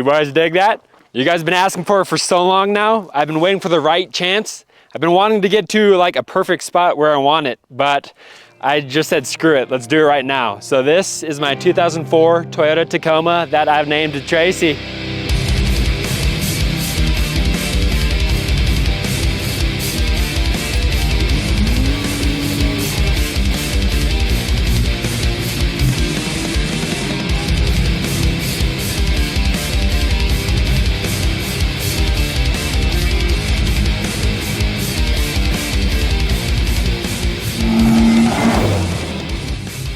You boys dig that? You guys have been asking for it for so long now. I've been waiting for the right chance. I've been wanting to get to like a perfect spot where I want it, but I just said, screw it, let's do it right now. So this is my 2004 Toyota Tacoma that I've named Tracy.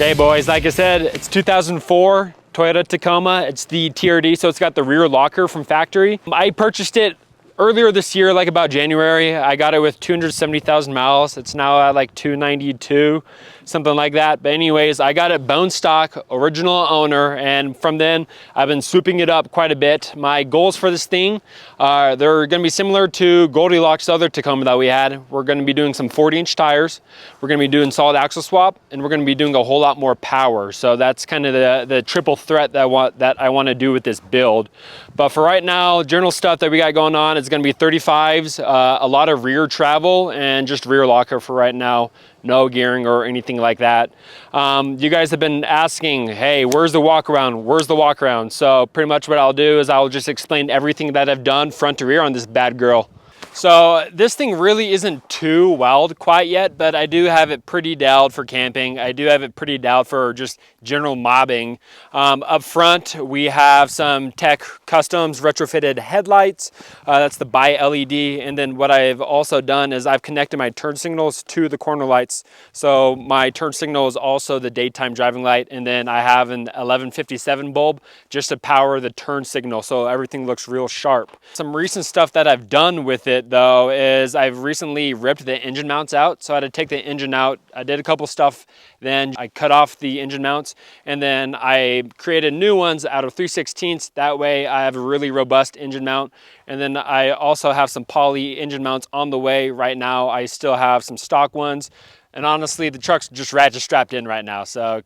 Okay boys, like I said, it's 2004 Toyota Tacoma. It's the TRD, so it's got the rear locker from factory. I purchased it earlier this year, like about January. I got it with 270,000 miles. It's now at like 292, something like that. But anyways, I got it bone stock, original owner, and from then I've been swooping it up quite a bit. My goals for this thing, they're gonna be similar to Goldilocks' other Tacoma that we had. We're gonna be doing some 40-inch tires. We're gonna be doing solid axle swap, and we're gonna be doing a whole lot more power. So that's kind of the triple threat that I want to do with this build. But for right now, general stuff that we got going on is gonna be 35s, a lot of rear travel, and just rear locker for right now. No gearing or anything like that. You guys have been asking, hey, where's the walk around? Where's the walk around? So pretty much what I'll do is I'll just explain everything that I've done front to rear on this bad girl. So this thing really isn't too wild quite yet, but I do have it pretty dialed for camping. I do have it pretty dialed for just general mobbing. Up front, we have some Tech Customs retrofitted headlights. That's the bi-LED. And then what I've also done is I've connected my turn signals to the corner lights. So my turn signal is also the daytime driving light. And then I have an 1157 bulb just to power the turn signal. So everything looks real sharp. Some recent stuff that I've done with it though is I've recently ripped the engine mounts out. So I had to take the engine out. I did a couple stuff, then I cut off the engine mounts, and then I created new ones out of 3/16. That way I have a really robust engine mount. And then I also have some poly engine mounts on the way right now. I still have some stock ones. And honestly, the truck's just ratchet strapped in right now. So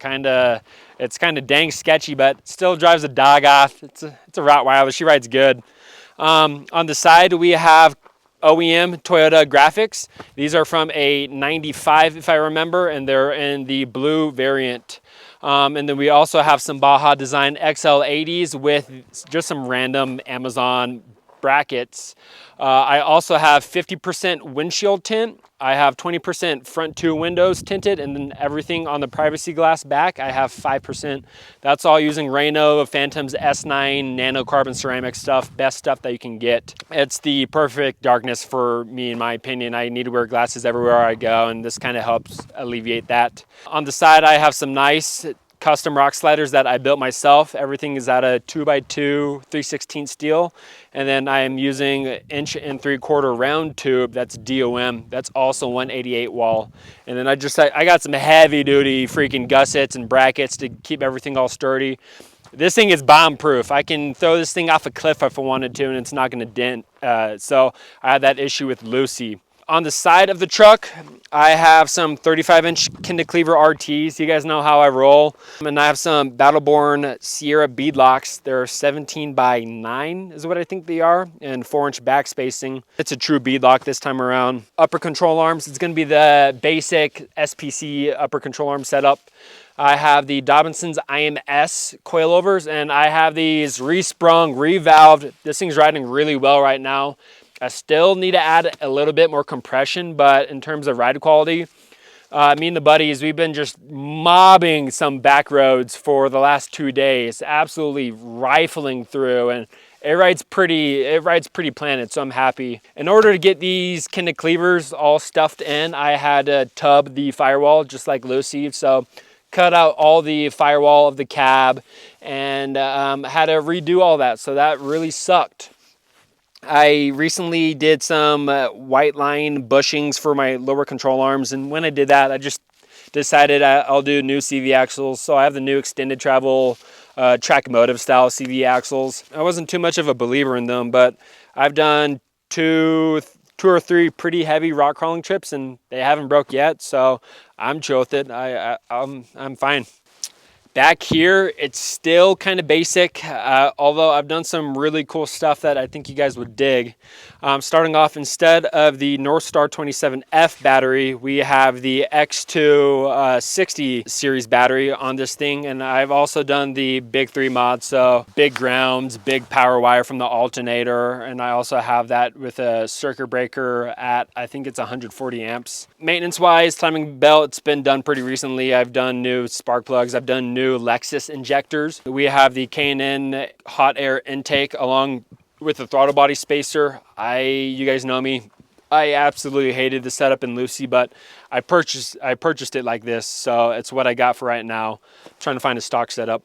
it's kind of dang sketchy, but still drives the dog off. It's a Rottweiler, she rides good. On the side, we have OEM Toyota graphics. These are from a 95, if I remember, and they're in the blue variant. And then we also have some Baja Design XL80s with just some random Amazon brackets. I also have 50% windshield tint. I have 20% front two windows tinted, and then everything on the privacy glass back, I have 5%. That's all using Reno Phantom's S9 nano carbon ceramic stuff, best stuff that you can get. It's the perfect darkness for me, in my opinion. I need to wear glasses everywhere I go, and this kind of helps alleviate that. On the side, I have some nice custom rock sliders that I built myself. Everything is out of 2x2 3/16 steel, and then I am using 1 3/4 round tube that's DOM. That's also 188 wall. And then I got some heavy duty freaking gussets and brackets to keep everything all sturdy. This thing is bomb proof. I can throw this thing off a cliff if I wanted to, and it's not going to dent. So I had that issue with Lucy. On the side of the truck, I have some 35-inch Kindercleaver RTs. You guys know how I roll. And I have some Battleborn Sierra beadlocks. They're 17x9 is what I think they are, and 4-inch back spacing. It's a true beadlock this time around. Upper control arms, it's gonna be the basic SPC upper control arm setup. I have the Dobinson's IMS coilovers, and I have these resprung, revalved. This thing's riding really well right now. I still need to add a little bit more compression, but in terms of ride quality, me and the buddies, we've been just mobbing some back roads for the last 2 days, absolutely rifling through, and it rides pretty planted, so I'm happy. In order to get these Kindercleavers all stuffed in, I had to tub the firewall just like Lucy, so cut out all the firewall of the cab and had to redo all that, so that really sucked. I recently did some white line bushings for my lower control arms, and when I did that, I just decided I'll do new CV axles. So I have the new extended travel track motive style CV axles. I wasn't too much of a believer in them, but I've done two or three pretty heavy rock crawling trips, and they haven't broke yet, so I'm chill with it. I'm fine. Back here, it's still kind of basic, although I've done some really cool stuff that I think you guys would dig. Starting off, instead of the Northstar 27F battery, we have the X2 60 series battery on this thing, and I've also done the big 3 mod, so big grounds, big power wire from the alternator, and I also have that with a circuit breaker at, I think it's 140 amps. Maintenance-wise, timing belt, it's been done pretty recently. I've done new spark plugs, I've done new Lexus injectors. We have the K&N hot air intake along with the throttle body spacer. You guys know me, I absolutely hated the setup in Lucy, but I purchased it like this, so it's what I got for right now. I'm trying to find a stock setup.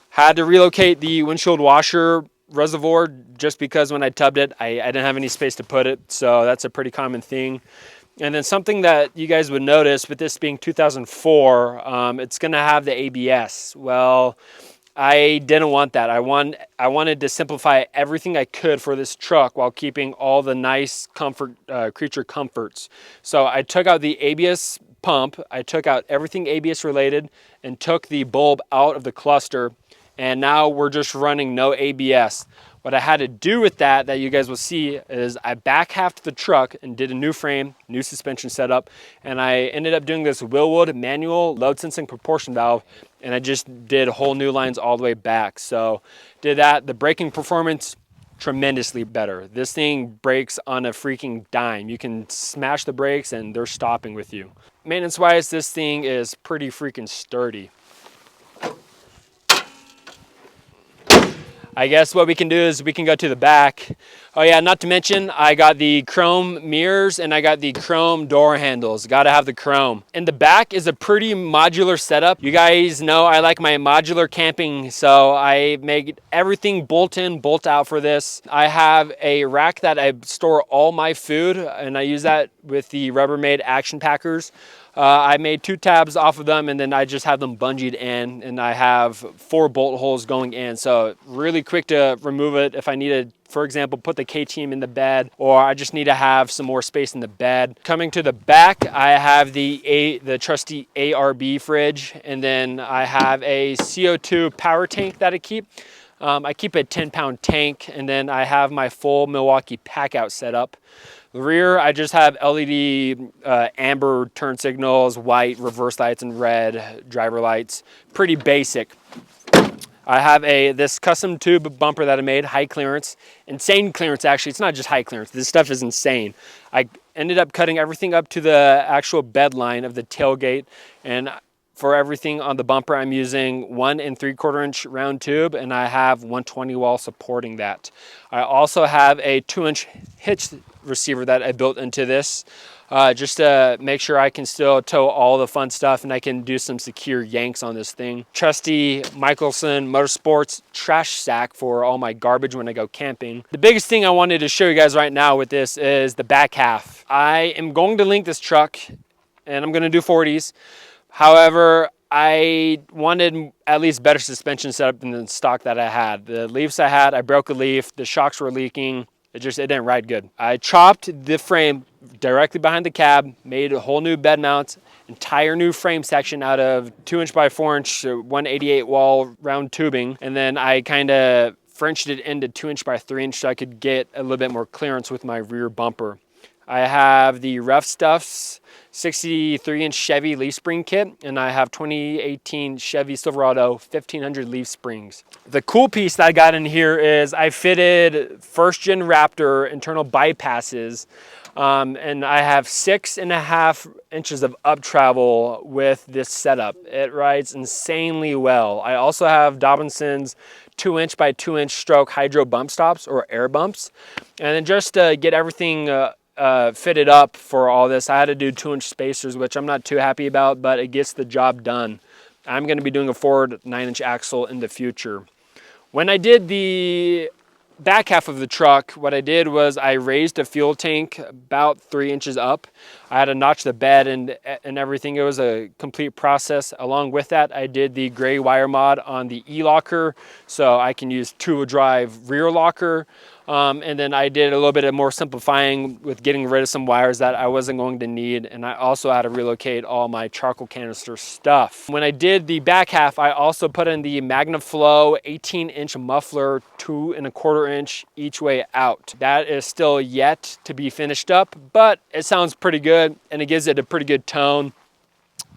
Had to relocate the windshield washer reservoir just because when I tubbed it, I didn't have any space to put it, so that's a pretty common thing. And then something that you guys would notice with this being 2004, it's gonna have the ABS. Well, I didn't want that. I wanted to simplify everything I could for this truck while keeping all the nice creature comforts. So I took out the ABS pump, I took out everything ABS related and took the bulb out of the cluster, and now we're just running no ABS. What I had to do with that you guys will see is I back halved the truck and did a new frame, new suspension setup, and I ended up doing this Willwood manual load sensing proportion valve, and I just did whole new lines all the way back. So did that. The braking performance, tremendously better. This thing brakes on a freaking dime. You can smash the brakes and they're stopping with you. Maintenance wise, this thing is pretty freaking sturdy. I guess what we can do is we can go to the back. Oh yeah, not to mention, I got the chrome mirrors and I got the chrome door handles. Gotta have the chrome. In the back is a pretty modular setup. You guys know I like my modular camping, so I make everything bolt in, bolt out for this. I have a rack that I store all my food, and I use that with the Rubbermaid action packers. I made 2 tabs off of them, and then I just have them bungeed in, and I have 4 bolt holes going in, so really quick to remove it if I need to, for example, put the KTM in the bed, or I just need to have some more space in the bed. Coming to the back, I have the trusty ARB fridge, and then I have a CO2 power tank that I keep. I keep a 10-pound tank, and then I have my full Milwaukee pack out set up. The rear, I just have LED amber turn signals, white reverse lights, and red driver lights. Pretty basic. I have this custom tube bumper that I made, high clearance, insane clearance actually. It's not just high clearance, this stuff is insane. I ended up cutting everything up to the actual bed line of the tailgate, and for everything on the bumper, I'm using 1 3/4 inch round tube, and I have 120 wall supporting that. I also have a 2-inch hitch receiver that I built into this, just to make sure I can still tow all the fun stuff and I can do some secure yanks on this thing. Trusty Michelson Motorsports trash sack for all my garbage when I go camping. The biggest thing I wanted to show you guys right now with this is the back half. I am going to link this truck, and I'm going to do 40s. However, I wanted at least better suspension setup than the stock that I had. The leafs I had, I broke a leaf, the shocks were leaking. It didn't ride good. I chopped the frame directly behind the cab, made a whole new bed mount, entire new frame section out of 2-inch by 4-inch 188 wall round tubing, and then I kind of Frenched it into 2-inch by 3-inch so I could get a little bit more clearance with my rear bumper. I have the Rough Stuffs 63-inch Chevy leaf spring kit, and I have 2018 Chevy Silverado 1500 leaf springs. The cool piece that I got in here is I fitted first-gen Raptor internal bypasses, and I have 6.5 inches of up travel with this setup. It rides insanely well. I also have Dobinson's 2-inch by 2-inch stroke hydro bump stops, or air bumps, and then just to get everything fitted up for all this, I had to do 2-inch spacers, which I'm not too happy about, but it gets the job done. I'm going to be doing a forward 9-inch axle in the future. When I did the back half of the truck, what I did was I raised a fuel tank about 3 inches up. I had to notch the bed and everything. It was a complete process. Along with that, I did the gray wire mod on the e-locker, so I can use 2-wheel drive rear locker. And then I did a little bit of more simplifying with getting rid of some wires that I wasn't going to need. And I also had to relocate all my charcoal canister stuff. When I did the back half, I also put in the MagnaFlow 18-inch muffler, 2 1/4 inch each way out. That is still yet to be finished up, but it sounds pretty good and it gives it a pretty good tone.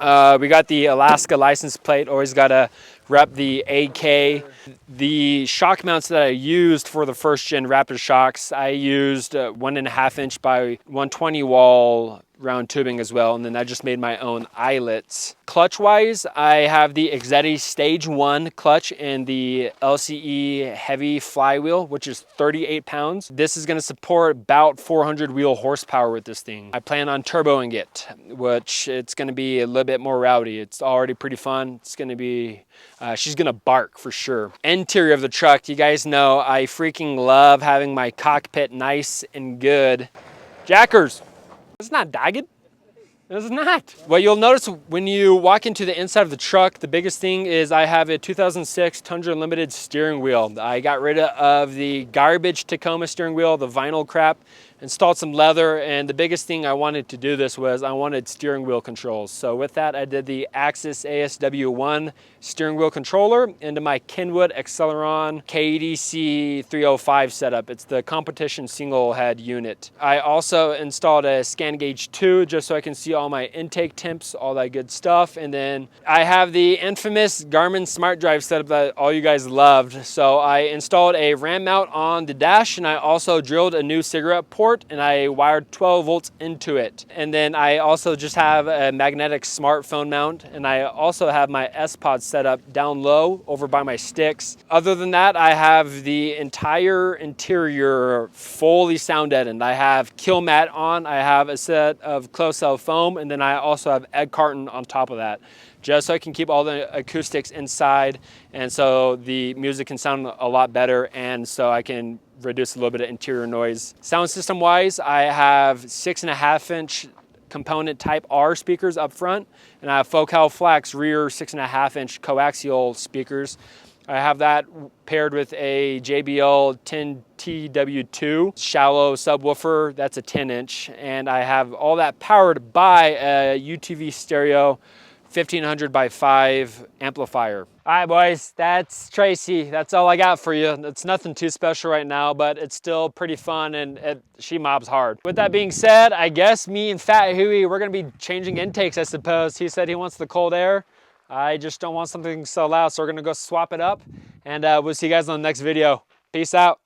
We got the Alaska license plate, always gotta rep the AK. The shock mounts that I used for the first gen Rapid shocks, I used 1.5 inch by 120 wall round tubing as well, and then I just made my own eyelets. Clutch wise, I have the Exetti Stage 1 clutch in the LCE heavy flywheel, which is 38 pounds. This is gonna support about 400 wheel horsepower with this thing. I plan on turboing it, which it's gonna be a little bit more rowdy. It's already pretty fun. It's gonna be, she's gonna bark for sure. Interior of the truck, you guys know I freaking love having my cockpit nice and good. Jackers. It's not dogged. It's not. Well, you'll notice when you walk into the inside of the truck, the biggest thing is I have a 2006 Tundra Limited steering wheel. I got rid of the garbage Tacoma steering wheel, the vinyl crap, installed some leather, and the biggest thing I wanted to do this was I wanted steering wheel controls. So with that, I did the Axis ASW1 steering wheel controller into my Kenwood Acceleron KEDC 305 setup. It's the competition single head unit. I also installed a Scan Gauge 2 just so I can see all my intake temps, all that good stuff. And then I have the infamous Garmin Smart Drive setup that all you guys loved. So I installed a RAM mount on the dash, and I also drilled a new cigarette port and I wired 12 volts into it. And then I also just have a magnetic smartphone mount, and I also have my S-Pod set up down low over by my sticks. Other than that, I have the entire interior fully sound deadened. I have kill mat on, I have a set of closed cell foam, and then I also have egg carton on top of that, just so I can keep all the acoustics inside, and so the music can sound a lot better, and so I can reduce a little bit of interior noise. Sound system wise, I have 6.5 inch component type R speakers up front, and I have Focal Flex rear 6.5 inch coaxial speakers. I have that paired with a JBL 10TW2 shallow subwoofer, that's a 10 inch, and I have all that powered by a UTV stereo 1500 by 5 amplifier. All right, boys, that's Tracy. That's all I got for you. It's nothing too special right now, but it's still pretty fun, and she mobs hard. With that being said, I guess me and Fat Huey, we're gonna be changing intakes, I suppose. He said he wants the cold air. I just don't want something so loud, so we're gonna go swap it up, and we'll see you guys on the next video. Peace out.